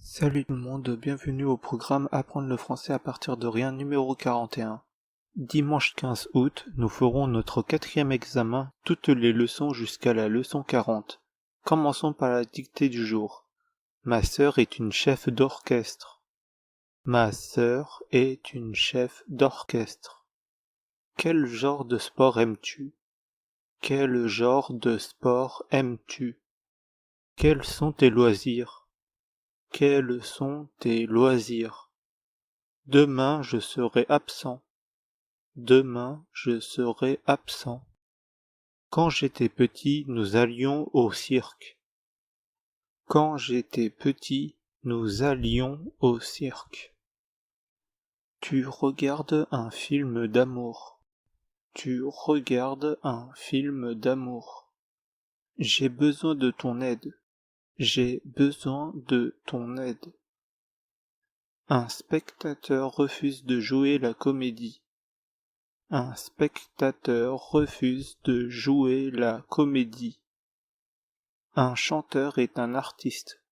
Salut tout le monde, bienvenue au programme Apprendre le français à partir de rien numéro 41. Dimanche 15 août, nous ferons notre 4e examen, toutes les leçons jusqu'à la leçon 40. Commençons par la dictée du jour. Ma sœur est une chef d'orchestre. Ma sœur est une chef d'orchestre. Quel genre de sport aimes-tu? Quel genre de sport aimes-tu? Quels sont tes loisirs? Quels sont tes loisirs? Demain je serai absent. Demain je serai absent. Quand j'étais petit, nous allions au cirque. Quand j'étais petit, nous allions au cirque. Tu regardes un film d'amour. Tu regardes un film d'amour. J'ai besoin de ton aide. J'ai besoin de ton aide. Un spectateur refuse de jouer la comédie. Un spectateur refuse de jouer la comédie. Un chanteur est un artiste.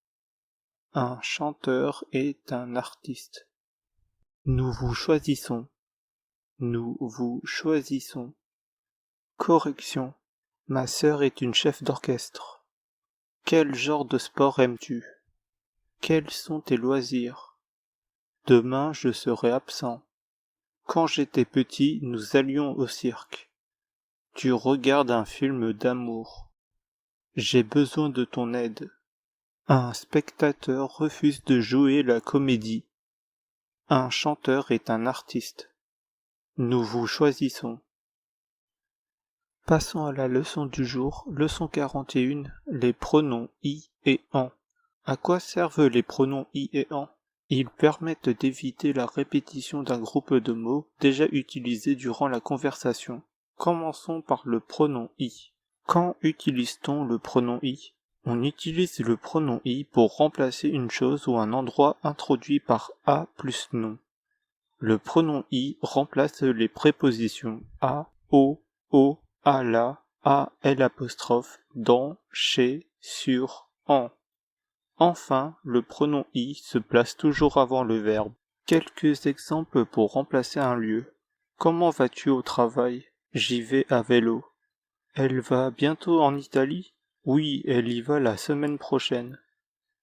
Un chanteur est un artiste. Nous vous choisissons. Nous vous choisissons. Correction. Ma sœur est une chef d'orchestre. Quel genre de sport aimes-tu? Quels sont tes loisirs? Demain je serai absent. Quand j'étais petit, nous allions au cirque. Tu regardes un film d'amour. J'ai besoin de ton aide. Un spectateur refuse de jouer la comédie. Un chanteur est un artiste. Nous vous choisissons. Passons à la leçon du jour, leçon 41, les pronoms i et en. À quoi servent les pronoms i et en? Ils permettent d'éviter la répétition d'un groupe de mots déjà utilisés durant la conversation. Commençons par le pronom i. Quand utilise-t-on le pronom i? On utilise le pronom i pour remplacer une chose ou un endroit introduit par a plus nom. Le pronom i remplace les prépositions à, au, à la, à l', dans, chez, sur, en. Enfin, le pronom i se place toujours avant le verbe. Quelques exemples pour remplacer un lieu. Comment vas-tu au travail? J'y vais à vélo. Elle va bientôt en Italie? Oui, elle y va la semaine prochaine.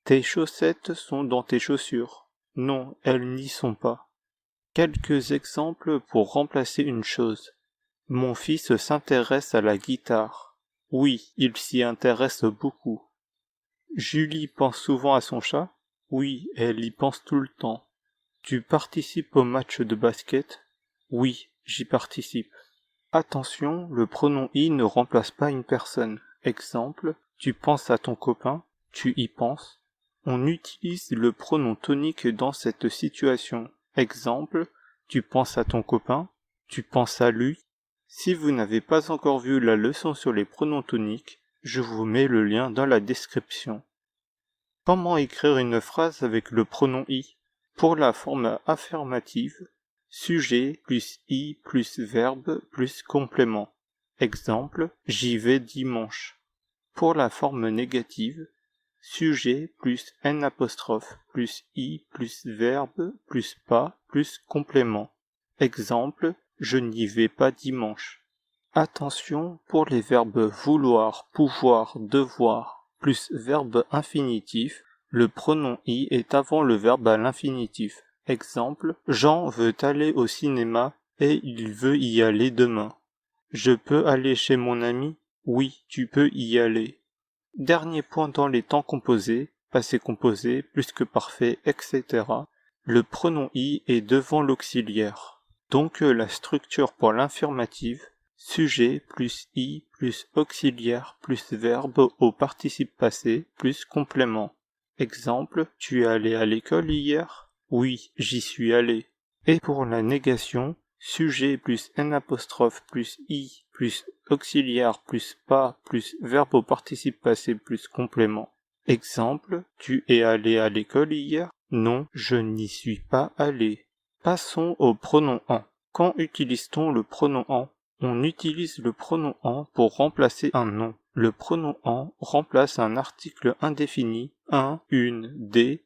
Tes chaussettes sont dans tes chaussures. Non, elles n'y sont pas. Quelques exemples pour remplacer une chose. Mon fils s'intéresse à la guitare. Oui, il s'y intéresse beaucoup. Julie pense souvent à son chat? Oui, elle y pense tout le temps. Tu participes au match de basket? Oui, j'y participe. Attention, le pronom i ne remplace pas une personne. Exemple, tu penses à ton copain, tu y penses. On utilise le pronom tonique dans cette situation. Exemple, tu penses à ton copain, tu penses à lui. Si vous n'avez pas encore vu la leçon sur les pronoms toniques, je vous mets le lien dans la description. Comment écrire une phrase avec le pronom i? Pour la forme affirmative, sujet plus i plus verbe plus complément. Exemple, j'y vais dimanche. Pour la forme négative, sujet plus n' plus i plus verbe plus pas plus complément. Exemple, je n'y vais pas dimanche. Attention pour les verbes vouloir, pouvoir, devoir plus verbe infinitif, le pronom i est avant le verbe à l'infinitif. Exemple, Jean veut aller au cinéma et il veut y aller demain. Je peux aller chez mon ami? Oui, tu peux y aller. Dernier point dans les temps composés, passé composé, plus que parfait, etc. Le pronom i est devant l'auxiliaire. Donc la structure pour l'affirmative, sujet plus i plus auxiliaire plus verbe au participe passé plus complément. Exemple, tu es allé à l'école hier? Oui, j'y suis allé. Et pour la négation, sujet plus n' plus i plus auxiliaire plus pas plus verbe au participe passé plus complément. Exemple, tu es allé à l'école hier? Non, je n'y suis pas allé. Passons au pronom en. Quand utilise-t-on le pronom en? On utilise le pronom en pour remplacer un nom. Le pronom en remplace un article indéfini, un, une, des,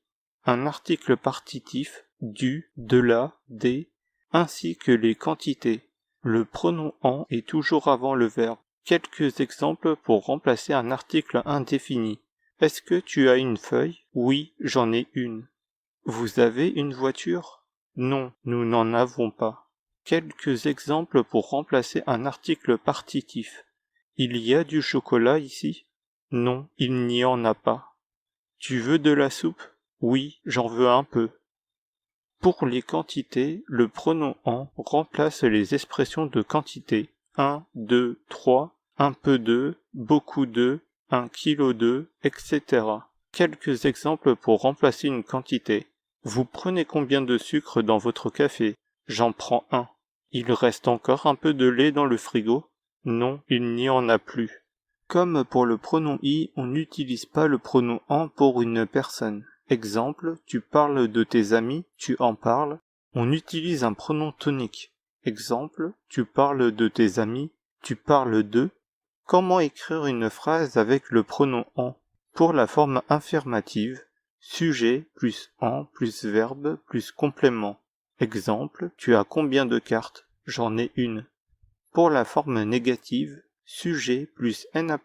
un article partitif, du, de la, des, ainsi que les quantités. Le pronom en est toujours avant le verbe. Quelques exemples pour remplacer un article indéfini. Est-ce que tu as une feuille? Oui, j'en ai une. Vous avez une voiture? Non, nous n'en avons pas. Quelques exemples pour remplacer un article partitif. Il y a du chocolat ici? Non, il n'y en a pas. Tu veux de la soupe? Oui, j'en veux un peu. Pour les quantités, le pronom en remplace les expressions de quantité. 1, 2, 3, un peu de, beaucoup de, 1 kilo de, etc. Quelques exemples pour remplacer une quantité. Vous prenez combien de sucre dans votre café? J'en prends un. Il reste encore un peu de lait dans le frigo? Non, il n'y en a plus. Comme pour le pronom i, on n'utilise pas le pronom en pour une personne. Exemple, tu parles de tes amis, tu en parles. On utilise un pronom tonique. Exemple, tu parles de tes amis, tu parles d'eux. Comment écrire une phrase avec le pronom en? Pour la forme affirmative, sujet plus en plus verbe plus complément. Exemple, tu as combien de cartes? J'en ai une. Pour la forme négative, sujet plus n'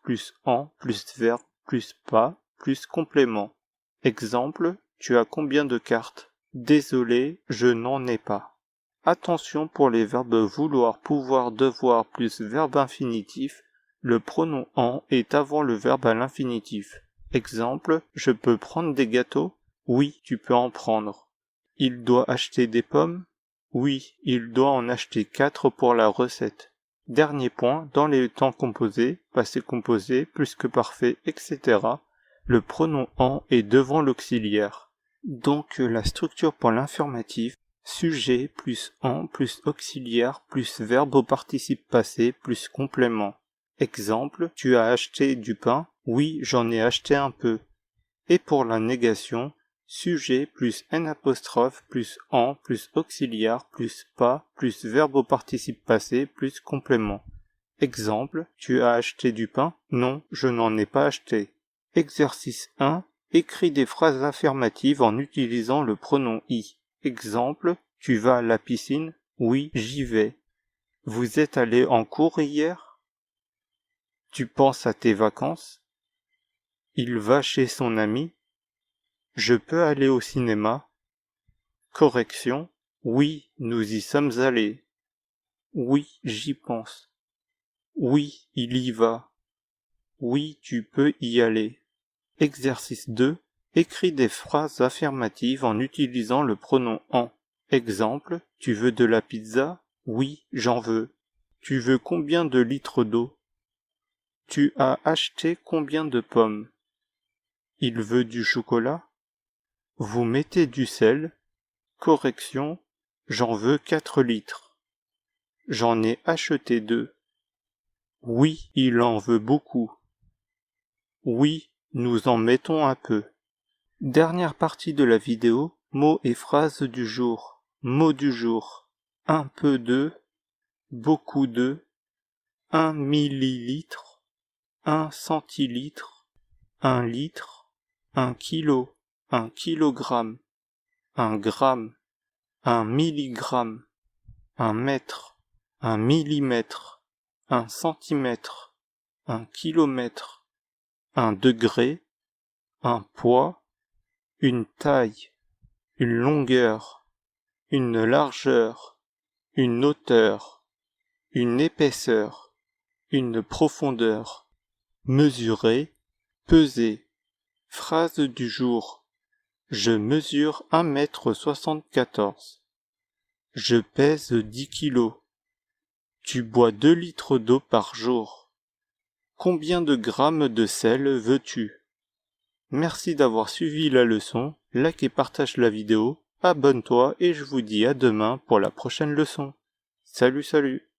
plus en plus verbe plus pas plus complément. Exemple, tu as combien de cartes? Désolé, je n'en ai pas. Attention pour les verbes vouloir, pouvoir, devoir plus verbe infinitif, le pronom en est avant le verbe à l'infinitif. Exemple, je peux prendre des gâteaux? Oui, tu peux en prendre. Il doit acheter des pommes? Oui, il doit en acheter 4 pour la recette. Dernier point, dans les temps composés, passé composé, plus que parfait, etc., le pronom en est devant l'auxiliaire. Donc la structure pour l'informatif, sujet plus en plus auxiliaire plus verbe au participe passé plus complément. Exemple, tu as acheté du pain? Oui, j'en ai acheté un peu. Et pour la négation, sujet plus n' plus en plus auxiliaire plus pas plus verbe au participe passé plus complément. Exemple, tu as acheté du pain? Non, je n'en ai pas acheté. Exercice 1. Écris des phrases affirmatives en utilisant le pronom i. Exemple, tu vas à la piscine? Oui, j'y vais. Vous êtes allé en cours hier? Tu penses à tes vacances? Il va chez son ami? Je peux aller au cinéma? Correction. Oui, nous y sommes allés. Oui, j'y pense. Oui, il y va. Oui, tu peux y aller. Exercice 2. Écris des phrases affirmatives en utilisant le pronom en. Exemple, tu veux de la pizza? Oui, j'en veux. Tu veux combien de litres d'eau? Tu as acheté combien de pommes? Il veut du chocolat? Vous mettez du sel? Correction, j'en veux 4 litres. J'en ai acheté 2. Oui, il en veut beaucoup. Oui, nous en mettons un peu. Dernière partie de la vidéo, mots et phrases du jour. Mots du jour. Un peu de, beaucoup de, 1 millilitre, 1 centilitre, 1 litre, 1 kilo, 1 kilogramme, 1 gramme, 1 milligramme, 1 mètre, 1 millimètre, 1 centimètre, 1 kilomètre, 1 degré, un poids, une taille, une longueur, une largeur, une hauteur, une épaisseur, une profondeur, mesurer, peser. Phrase du jour. Je mesure 1,74 m. Je pèse 10 kilos. Tu bois 2 litres d'eau par jour. Combien de grammes de sel veux-tu? Merci d'avoir suivi la leçon, like et partage la vidéo, abonne-toi et je vous dis à demain pour la prochaine leçon. Salut salut!